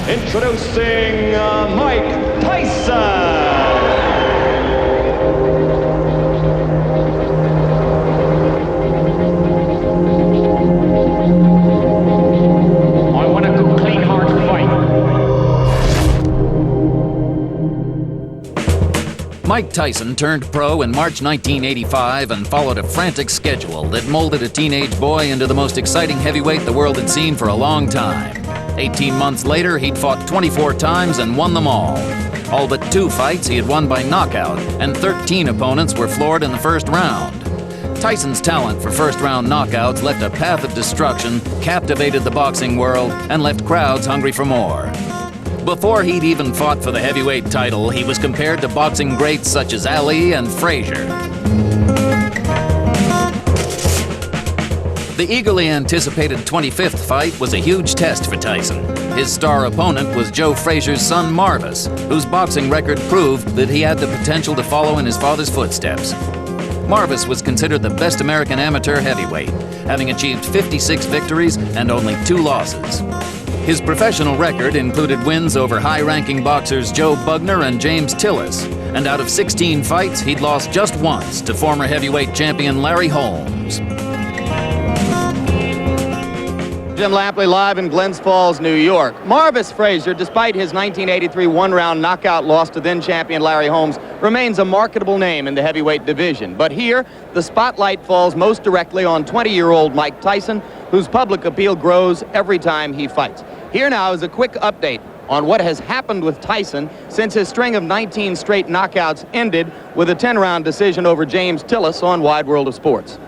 Introducing Mike Tyson. I want a good, clean, hard fight. Mike Tyson turned pro in March 1985 and followed a frantic schedule that molded a teenage boy into the most exciting heavyweight the world had seen for a long time. 18 months later, he'd fought 24 times and won them all. All but 2 fights he had won by knockout, and 13 opponents were floored in the first round. Tyson's talent for first-round knockouts left a path of destruction, captivated the boxing world, and left crowds hungry for more. Before he'd even fought for the heavyweight title, he was compared to boxing greats such as Ali and Frazier. The eagerly anticipated 25th fight was a huge test for Tyson. His star opponent was Joe Frazier's son Marvis, whose boxing record proved that he had the potential to follow in his father's footsteps. Marvis was considered the best American amateur heavyweight, having achieved 56 victories and only 2 losses. His professional record included wins over high-ranking boxers Joe Bugner and James Tillis, and out of 16 fights, he'd lost just once to former heavyweight champion Larry Holmes. Jim Lampley live in Glens Falls, New York. Marvis Frazier, despite his 1983 one-round knockout loss to then-champion Larry Holmes, remains a marketable name in the heavyweight division. But here, the spotlight falls most directly on 20-year-old Mike Tyson, whose public appeal grows every time he fights. Here now is a quick update on what has happened with Tyson since his string of 19 straight knockouts ended with a 10-round decision over James Tillis on Wide World of Sports.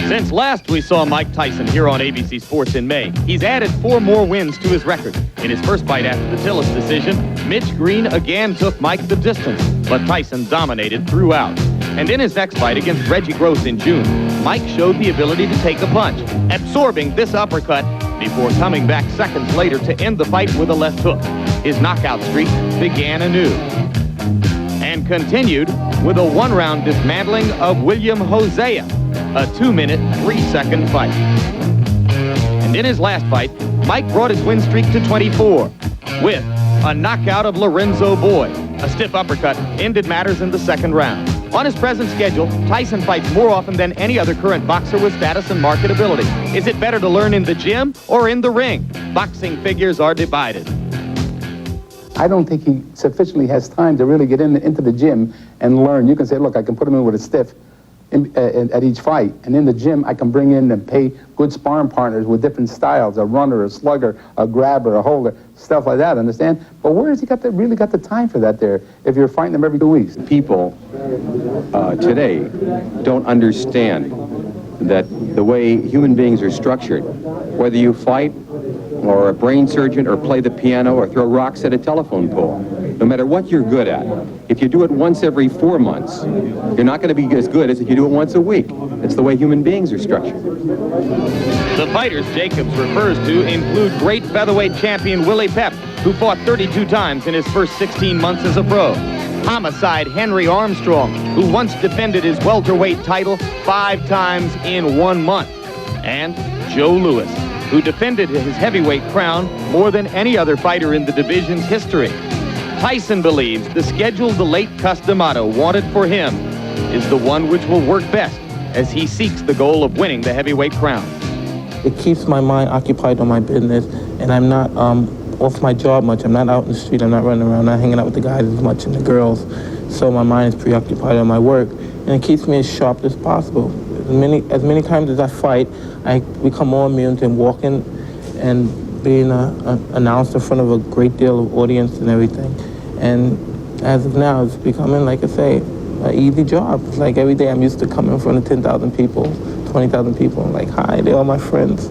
Since last we saw Mike Tyson here on ABC Sports in May, he's added 4 more wins to his record. In his first fight after the Tillis decision, Mitch Green again took Mike the distance, but Tyson dominated throughout. And in his next fight against Reggie Gross in June, Mike showed the ability to take a punch, absorbing this uppercut before coming back seconds later to end the fight with a left hook. His knockout streak began anew and continued with a 1-round dismantling of William Hosea, a 2-minute, 3-second fight. And in his last fight, Mike brought his win streak to 24 with a knockout of Lorenzo Boyd. A stiff uppercut ended matters in the 2nd round. On his present schedule, Tyson fights more often than any other current boxer with status and marketability. Is it better to learn in the gym or in the ring? Boxing figures are divided. I don't think he sufficiently has time to really get into the gym and learn. You can say, look, I can put him in with a stiff at each fight. And in the gym, I can bring in and pay good sparring partners with different styles, a runner, a slugger, a grabber, a holder, stuff like that, understand? But where has he really got the time for that there if you're fighting him every 2 weeks? People today don't understand that the way human beings are structured, whether you fight or a brain surgeon or play the piano or throw rocks at a telephone pole, no matter what you're good at, if you do it once every 4 months, you're not going to be as good as if you do it once a week. It's the way human beings are structured. The fighters Jacobs refers to include great featherweight champion Willie Pep, who fought 32 times in his first 16 months as a pro. Homicide Henry Armstrong, who once defended his welterweight title 5 times in 1 month. And Joe Louis, who defended his heavyweight crown more than any other fighter in the division's history. Tyson believes the schedule the late Customato wanted for him is the one which will work best as he seeks the goal of winning the heavyweight crown. It keeps my mind occupied on my business, and I'm not off my job much. I'm not out in the street. I'm not running around, not hanging out with the guys as much and the girls. So my mind is preoccupied on my work, and it keeps me as sharp as possible. As many times as I fight, I become more immune to walking and being announced in front of a great deal of audience and everything. And as of now, it's becoming, like I say, an easy job. It's like every day I'm used to coming in front of 10,000 people, 20,000 people. I'm like, hi, they're all my friends.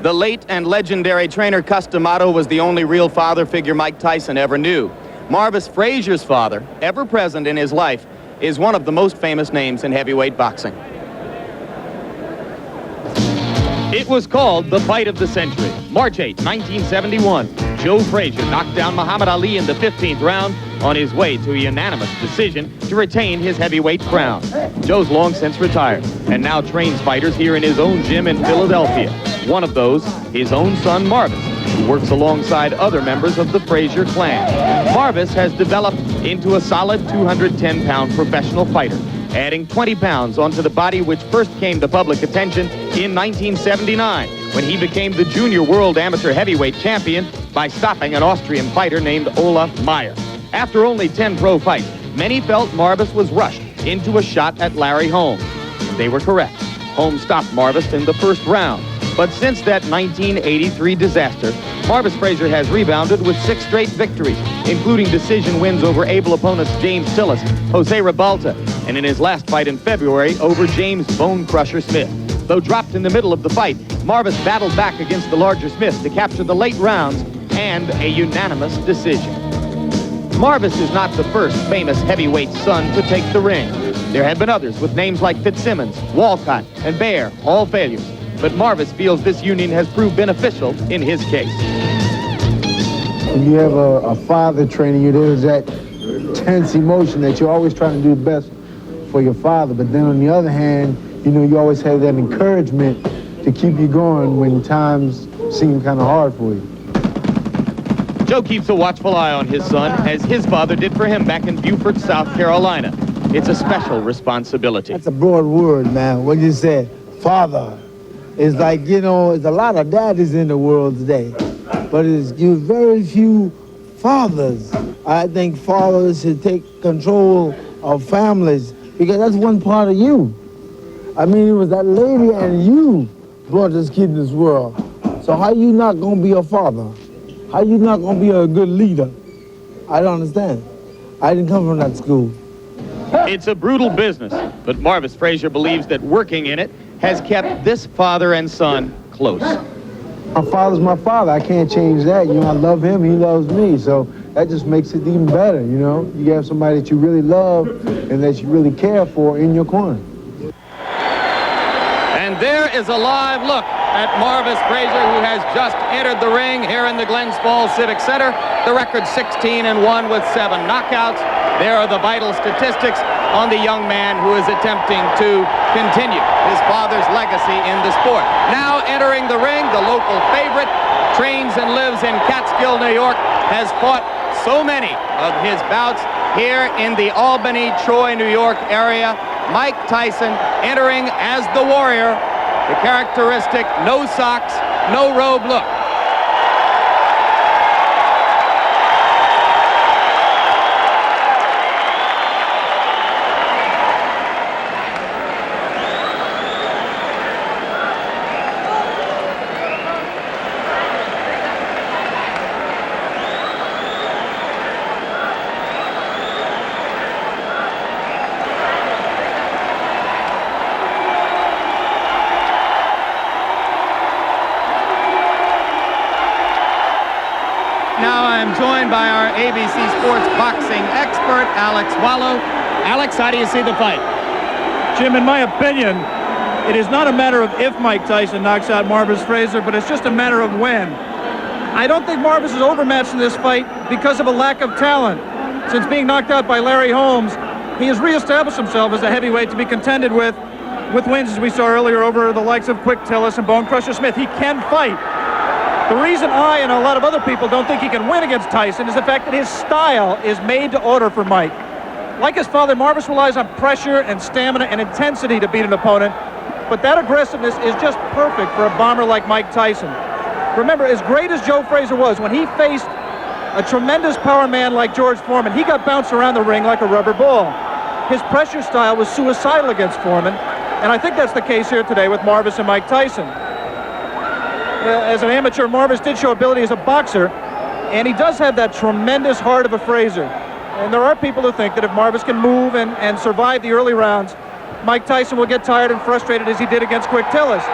The late and legendary trainer Customato was the only real father figure Mike Tyson ever knew. Marvis Frazier's father, ever present in his life, is one of the most famous names in heavyweight boxing. It was called the fight of the century. March 8, 1971, Joe Frazier knocked down Muhammad Ali in the 15th round on his way to a unanimous decision to retain his heavyweight crown. Joe's long since retired and now trains fighters here in his own gym in Philadelphia. One of those, his own son Marvis, who works alongside other members of the Frazier clan. Marvis has developed into a solid 210-pound professional fighter, adding 20 pounds onto the body which first came to public attention in 1979 when he became the junior world amateur heavyweight champion by stopping an Austrian fighter named Olaf Meyer. After only 10 pro fights, many felt Marvis was rushed into a shot at Larry Holmes. They were correct. Holmes stopped Marvis in the first round. But since that 1983 disaster, Marvis Frazier has rebounded with 6 straight victories, including decision wins over able opponents James Tillis, Jose Ribalta, and in his last fight in February over James Bone Crusher Smith. Though dropped in the middle of the fight, Marvis battled back against the larger Smith to capture the late rounds and a unanimous decision. Marvis is not the first famous heavyweight son to take the ring. There have been others with names like Fitzsimmons, Walcott, and Bear, all failures. But Marvis feels this union has proved beneficial in his case. When you have a father training you, there's that tense emotion that you're always trying to do the best for your father. But then on the other hand, you know, you always have that encouragement to keep you going when times seem kind of hard for you. Joe keeps a watchful eye on his son, as his father did for him back in Beaufort, South Carolina. It's a special responsibility. That's a broad word, man. What you said, father. It's like, you know, there's a lot of daddies in the world today, but there's very few fathers. I think fathers should take control of families because that's one part of you. I mean, it was that lady and you brought this kid in this world. So how you not gonna be a father? How you not gonna be a good leader? I don't understand. I didn't come from that school. It's a brutal business, but Marvis Frazier believes that working in it has kept this father and son close. My father's my father. I can't change that. You know, I love him, he loves me. So that just makes it even better, you know? You have somebody that you really love and that you really care for in your corner. And there is a live look at Marvis Frazier, who has just entered the ring here in the Glens Falls Civic Center. The record 16-1 with 7 knockouts. There are the vital statistics on the young man who is attempting to continue his father's legacy in the sport. Now entering the ring, the local favorite, trains and lives in Catskill, New York, has fought so many of his bouts here in the Albany, Troy, New York area. Mike Tyson entering as the warrior, the characteristic no socks, no robe look. Now I'm joined by our ABC Sports boxing expert, Alex Wallow. Alex, how do you see the fight? Jim, in my opinion, it is not a matter of if Mike Tyson knocks out Marvis Frazier, but it's just a matter of when. I don't think Marvis is overmatched in this fight because of a lack of talent. Since being knocked out by Larry Holmes, he has reestablished himself as a heavyweight to be contended with wins, as we saw earlier, over the likes of Quick Tillis and Bone Crusher Smith. He can fight. The reason I and a lot of other people don't think he can win against Tyson is the fact that his style is made to order for Mike. Like his father, Marvis relies on pressure and stamina and intensity to beat an opponent, but that aggressiveness is just perfect for a bomber like Mike Tyson. Remember, as great as Joe Frazier was, when he faced a tremendous power man like George Foreman, he got bounced around the ring like a rubber ball. His pressure style was suicidal against Foreman, and I think that's the case here today with Marvis and Mike Tyson. As an amateur, Marvis did show ability as a boxer, and he does have that tremendous heart of a Frazier. And there are people who think that if Marvis can move and survive the early rounds, Mike Tyson will get tired and frustrated as he did against Quick Tillis.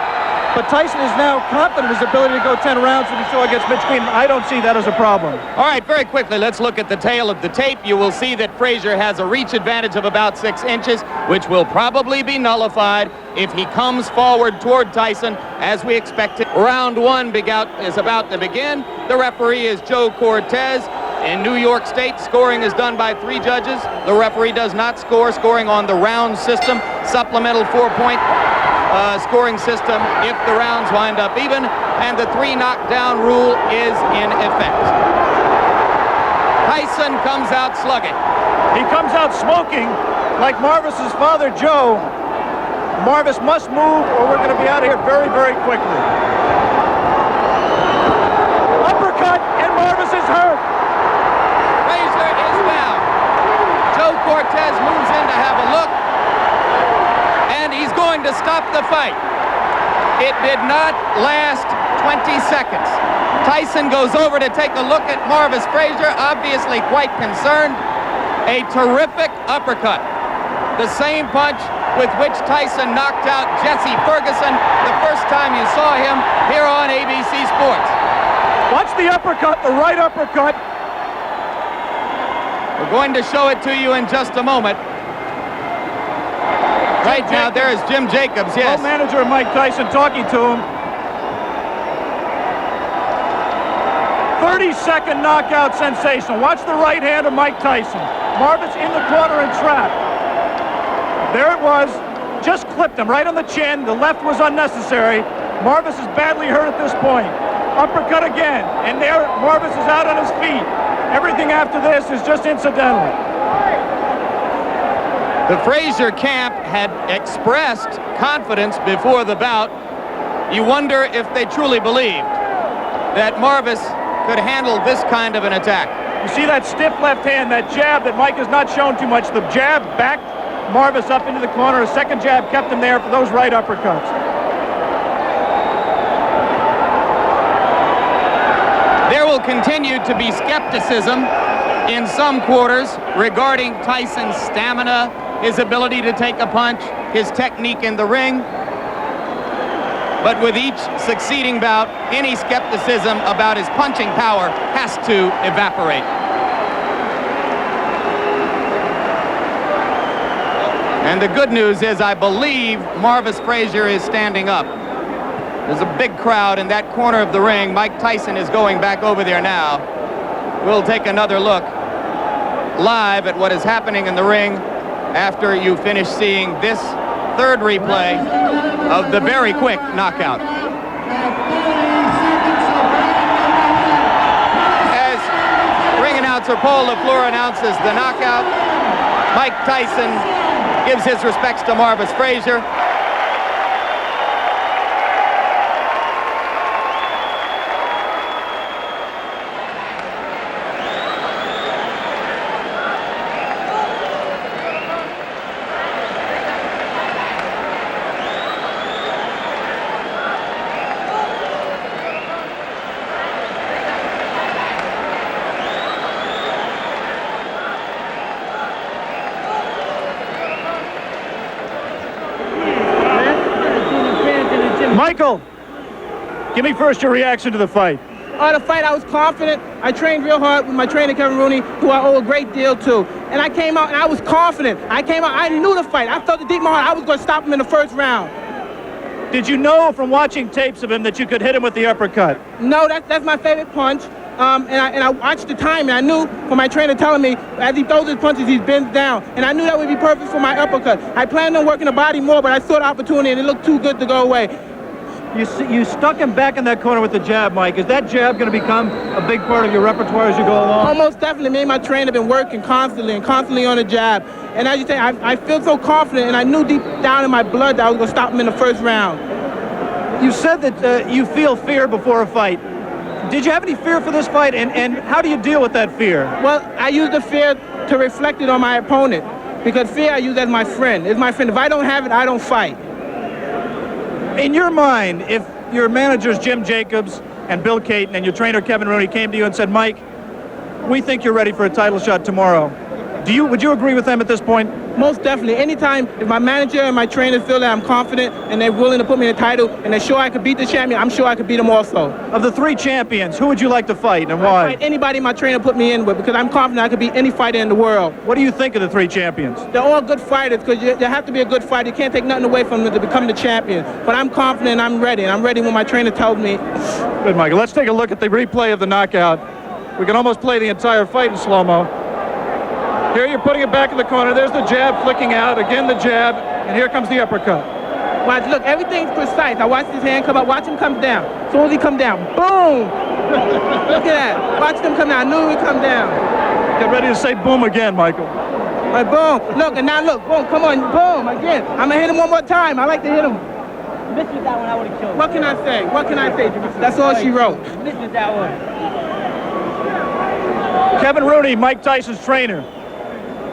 But Tyson is now confident in his ability to go 10 rounds when he saw against Mitch Green. I don't see that as a problem. All right, very quickly, let's look at the tail of the tape. You will see that Frazier has a reach advantage of about 6 inches, which will probably be nullified if he comes forward toward Tyson, as we expected. Round 1 is about to begin. The referee is Joe Cortez. In New York State, scoring is done by 3 judges. The referee does not score, scoring on the round system. Supplemental 4-point scoring system if the rounds wind up even, and the 3 knockdown rule is in effect. Tyson comes out slugging. He comes out smoking like Marvis's father, Joe. Marvis must move or we're going to be out of here very, very quickly. Uppercut, and Marvis is hurt. Frazier is down. Joe Cortez moves in to have a look, and he's going to stop the fight. It did not last 20 seconds. Tyson goes over to take a look at Marvis Frazier, obviously quite concerned. A terrific uppercut. The same punch with which Tyson knocked out Jesse Ferguson the first time you saw him here on ABC Sports. Watch the uppercut, the right uppercut. We're going to show it to you in just a moment. Right now, there is Jim Jacobs, yes. Co-manager of Mike Tyson talking to him. 30-second knockout sensation. Watch the right hand of Mike Tyson. Marvis in the corner and trapped. There it was. Just clipped him right on the chin. The left was unnecessary. Marvis is badly hurt at this point. Uppercut again. And there, Marvis is out on his feet. Everything after this is just incidental. The Frazier camp had expressed confidence before the bout. You wonder if they truly believed that Marvis could handle this kind of an attack. You see that stiff left hand, that jab that Mike has not shown too much. The jab backed Marvis up into the corner. A second jab kept him there for those right uppercuts. There will continue to be skepticism in some quarters regarding Tyson's stamina, his ability to take a punch, his technique in the ring. But with each succeeding bout, any skepticism about his punching power has to evaporate. And the good news is I believe Marvis Frazier is standing up. There's a big crowd in that corner of the ring. Mike Tyson is going back over there now. We'll take another look live at what is happening in the ring after you finish seeing this third replay of the very quick knockout. As ring announcer Paul LaFleur announces the knockout, Mike Tyson gives his respects to Marvis Frazier. Michael, give me first your reaction to the fight. The fight, I was confident. I trained real hard with my trainer, Kevin Rooney, who I owe a great deal to. And I came out and I was confident. I knew the fight. I felt it deep in my heart. I was going to stop him in the first round. Did you know from watching tapes of him that you could hit him with the uppercut? No, that's my favorite punch. And I watched the time, and I knew from my trainer telling me, as he throws his punches, he bends down. And I knew that would be perfect for my uppercut. I planned on working the body more, but I saw the opportunity, and it looked too good to go away. You stuck him back in that corner with the jab, Mike. Is that jab going to become a big part of your repertoire as you go along? Almost definitely. Me and my trainer have been working constantly on the jab. And as you say, I feel so confident, and I knew deep down in my blood that I was going to stop him in the first round. You said that you feel fear before a fight. Did you have any fear for this fight, and how do you deal with that fear? Well, I use the fear to reflect it on my opponent, because fear I use as my friend. It's my friend. If I don't have it, I don't fight. In your mind, if your managers Jim Jacobs and Bill Caton and your trainer Kevin Rooney came to you and said, Mike, we think you're ready for a title shot tomorrow, would you agree with them at this point? Most definitely. Anytime if my manager and my trainers feel that I'm confident and they're willing to put me in a title and they're sure I could beat the champion, I'm sure I could beat them also. Of the three champions, who would you like to fight and why? I'd fight anybody my trainer put me in with, because I'm confident I could beat any fighter in the world. What do you think of the three champions? They're all good fighters, because you have to be a good fighter. You can't take nothing away from them to become the champion. But I'm confident, I'm ready, and I'm ready when my trainer tells me. Good, Michael. Let's take a look at the replay of the knockout. We can almost play the entire fight in slow-mo. Here you're putting it back in the corner. There's the jab flicking out. Again, the jab. And here comes the uppercut. Watch, look, everything's precise. I watch his hand come up. Watch him come down. As soon as he come down, boom! Look at that. Watch him come down. I knew he would come down. Get ready to say boom again, Michael. All right, boom. Look, and now look, boom, come on, boom, again. I'm going to hit him one more time. I like to hit him. This was that one I would have killed. What can I say? What can I say? That's all she wrote. This was that one. Kevin Rooney, Mike Tyson's trainer.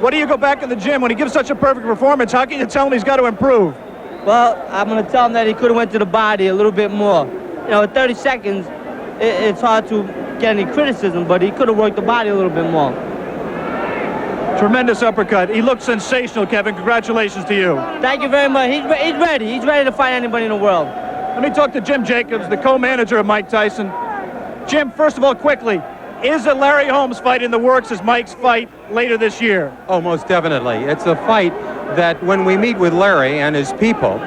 What do you go back in the gym when he gives such a perfect performance? How can you tell him he's got to improve? Well, I'm going to tell him that he could have went to the body a little bit more. You know, in 30 seconds, it's hard to get any criticism, but he could have worked the body a little bit more. Tremendous uppercut. He looked sensational, Kevin. Congratulations to you. Thank you very much. He's ready. He's ready to fight anybody in the world. Let me talk to Jim Jacobs, the co-manager of Mike Tyson. Jim, first of all, quickly, is a Larry Holmes fight in the works as Mike's fight later this year? Oh, most definitely. It's a fight that when we meet with Larry and his people,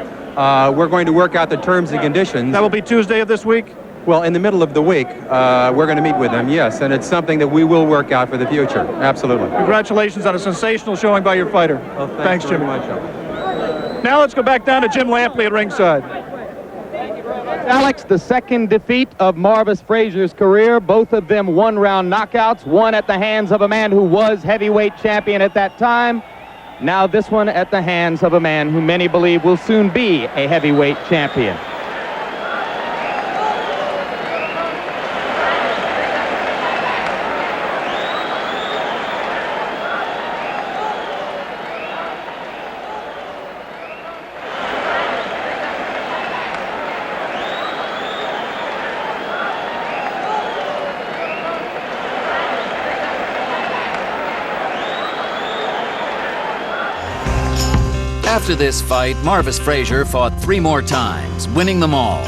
we're going to work out the terms and conditions. That will be Tuesday of this week? Well, in the middle of the week, we're going to meet with them, yes, and it's something that we will work out for the future. Absolutely. Congratulations on a sensational showing by your fighter. Well, thanks Jim. Very much. Now let's go back down to Jim Lampley at ringside. Alex, the second defeat of Marvis Frazier's career, both of them one-round knockouts, one at the hands of a man who was heavyweight champion at that time. Now this one at the hands of a man who many believe will soon be a heavyweight champion. After this fight, Marvis Frazier fought 3 more times, winning them all.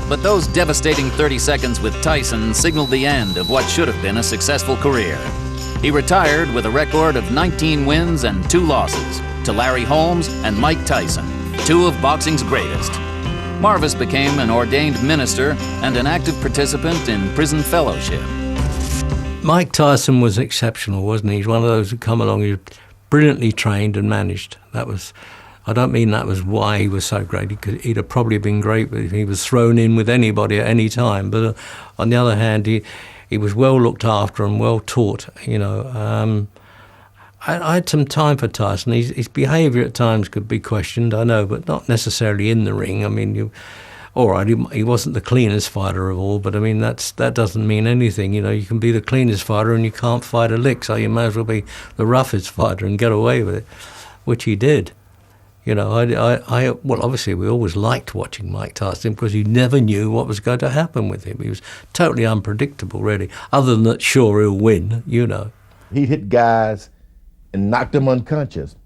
But those devastating 30 seconds with Tyson signaled the end of what should have been a successful career. He retired with a record of 19 wins and 2 losses to Larry Holmes and Mike Tyson, 2 of boxing's greatest. Marvis became an ordained minister and an active participant in prison fellowship. Mike Tyson was exceptional, wasn't he? He's one of those who come along, he was brilliantly trained and managed. I don't mean that was why he was so great. He'd have probably been great if he was thrown in with anybody at any time. But on the other hand, he was well looked after and well taught. You know, I had some time for Tyson. His behaviour at times could be questioned, I know, but not necessarily in the ring. I mean, all right, he wasn't the cleanest fighter of all, but I mean that doesn't mean anything. You know, you can be the cleanest fighter and you can't fight a lick, so you may as well be the roughest fighter and get away with it, which he did. You know, well, obviously we always liked watching Mike Tyson because you never knew what was going to happen with him. He was totally unpredictable, really, other than that, sure, he'll win, you know. He'd hit guys and knocked them unconscious,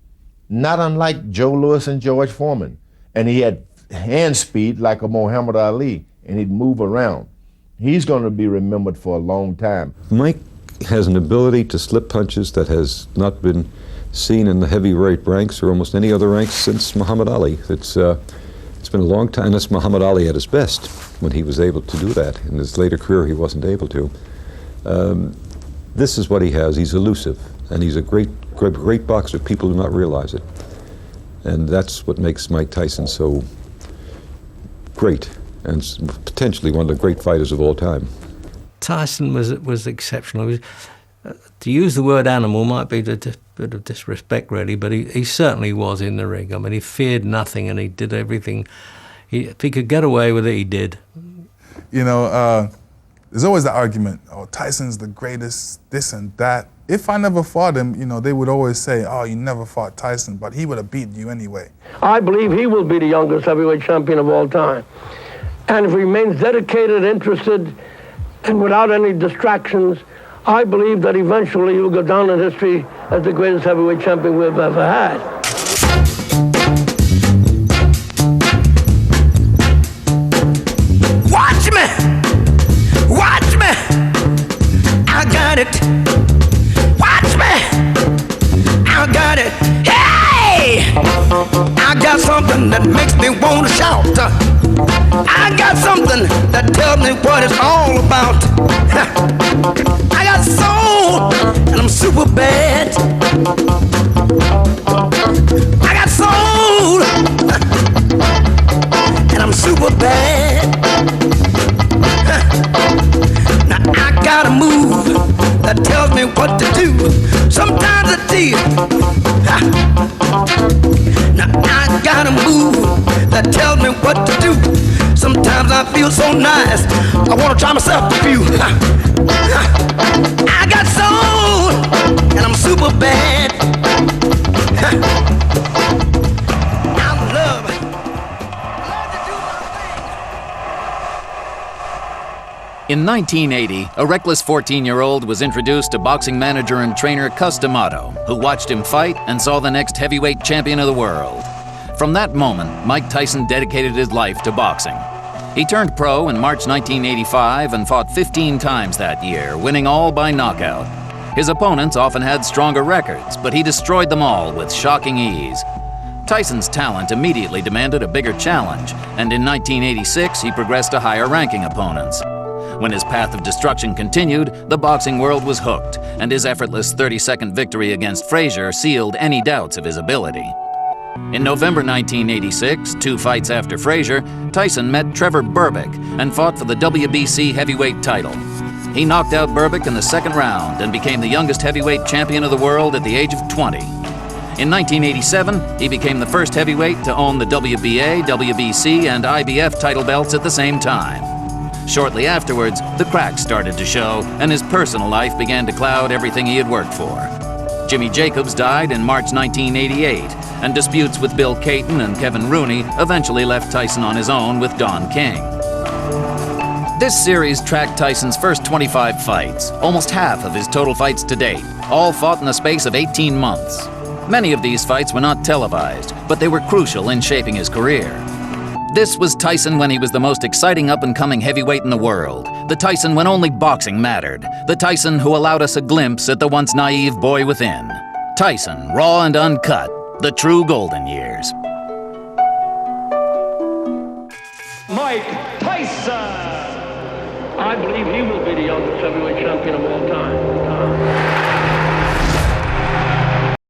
not unlike Joe Louis and George Foreman. And he had hand speed like a Muhammad Ali, and he'd move around. He's going to be remembered for a long time. Mike has an ability to slip punches that has not been seen in the heavyweight ranks or almost any other ranks since Muhammad Ali. It's been a long time. That's Muhammad Ali at his best when he was able to do that. In his later career, he wasn't able to. This is what he has. He's elusive, and he's a great boxer. People do not realize it, and that's what makes Mike Tyson so great and potentially one of the great fighters of all time. Tyson was exceptional. To use the word animal might be a bit of disrespect, really, but he certainly was in the ring. I mean, he feared nothing and he did everything. If he could get away with it, he did. You know, there's always the argument, oh, Tyson's the greatest, this and that. If I never fought him, you know, they would always say, oh, you never fought Tyson, but he would have beaten you anyway. I believe he will be the youngest heavyweight champion of all time. And if he remains dedicated, interested, and without any distractions, I believe that eventually he will go down in history as the greatest heavyweight champion we've ever had. Watch me! Watch me! I got it! Watch me! I got it! Hey! I got something that makes me want to shout. I got something that tells me what it's all about. I got soul, and I'm super bad. I got soul, tells me what to do. Sometimes I tear. Now I got a move that tells me what to do. Sometimes I feel so nice, I want to try myself a few. I got soul, and I'm super bad. I love it. In 1980, a reckless 14-year-old was introduced to boxing manager and trainer Cus D'Amato, who watched him fight and saw the next heavyweight champion of the world. From that moment, Mike Tyson dedicated his life to boxing. He turned pro in March 1985 and fought 15 times that year, winning all by knockout. His opponents often had stronger records, but he destroyed them all with shocking ease. Tyson's talent immediately demanded a bigger challenge, and in 1986 he progressed to higher-ranking opponents. When his path of destruction continued, the boxing world was hooked, and his effortless 30-second victory against Frazier sealed any doubts of his ability. In November 1986, 2 fights after Frazier, Tyson met Trevor Berbick and fought for the WBC heavyweight title. He knocked out Berbick in the second round and became the youngest heavyweight champion of the world at the age of 20. In 1987, he became the first heavyweight to own the WBA, WBC, and IBF title belts at the same time. Shortly afterwards, the cracks started to show, and his personal life began to cloud everything he had worked for. Jimmy Jacobs died in March 1988, and disputes with Bill Caton and Kevin Rooney eventually left Tyson on his own with Don King. This series tracked Tyson's first 25 fights, almost half of his total fights to date, all fought in the space of 18 months. Many of these fights were not televised, but they were crucial in shaping his career. This was Tyson when he was the most exciting up-and-coming heavyweight in the world. The Tyson when only boxing mattered. The Tyson who allowed us a glimpse at the once naive boy within. Tyson, raw and uncut, the true golden years. Mike Tyson! I believe he will be the youngest heavyweight champion of all time.